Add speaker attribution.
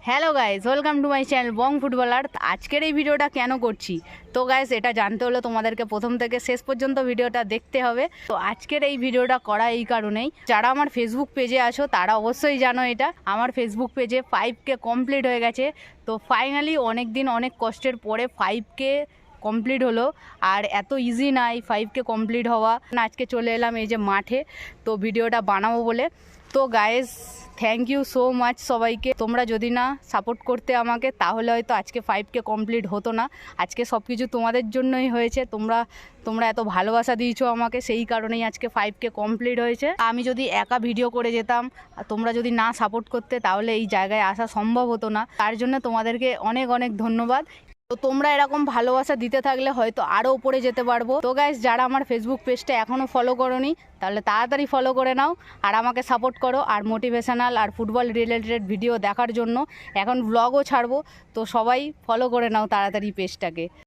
Speaker 1: Hello guys, welcome to my channel Bong footballer. আজকের এই ভিডিওটা কেন করছি, তো গাইজ এটা জানতে হলে তোমাদেরকে প্রথম থেকে শেষ পর্যন্ত ভিডিওটা দেখতে হবে। তো আজকের এই ভিডিওটা করা এই কারণেই, যারা আমার ফেসবুক পেজে আছো তারা অবশ্যই জানো এটা, আমার ফেসবুক পেজে 5K কমপ্লিট হয়ে গেছে। তো ফাইনালি অনেক দিন অনেক কষ্টের পরে 5K কমপ্লিট হলো। আর এত ইজি নাই 5K কমপ্লিট হওয়া। আজকে চলে এলাম এই যে মাঠে, তো ভিডিওটা বানাবো বলে। তো guys thank you so much সবাইকে। তোমরা যদি না সাপোর্ট করতে আমাকে, তাহলে হয়তো আজকে 5K কমপ্লিট হতো না। আজকে সব কিছু তোমাদের জন্যই হয়েছে। তোমরা এত ভালোবাসা দিয়েছো আমাকে, সেই কারণেই আজকে 5K কমপ্লিট হয়েছে। আমি যদি একা ভিডিও করে যেতাম, তোমরা যদি না সাপোর্ট করতে, তাহলে এই জায়গায় আসা সম্ভব হতো না। তার জন্য তোমাদেরকে অনেক অনেক ধন্যবাদ। তো তোমরা এরকম ভালোবাসা দিতে থাকলে হয়তো আরও উপরে যেতে পারবো। তো গাইস, যারা আমার ফেসবুক পেজটা এখনও ফলো করোনি, তাহলে তাড়াতাড়ি ফলো করে নাও আর আমাকে সাপোর্ট করো। আর মোটিভেশনাল আর ফুটবল রিলেটেড ভিডিও দেখার জন্য এখন ব্লগও ছাড়বো, তো সবাই ফলো করে নাও তাড়াতাড়ি পেজটাকে।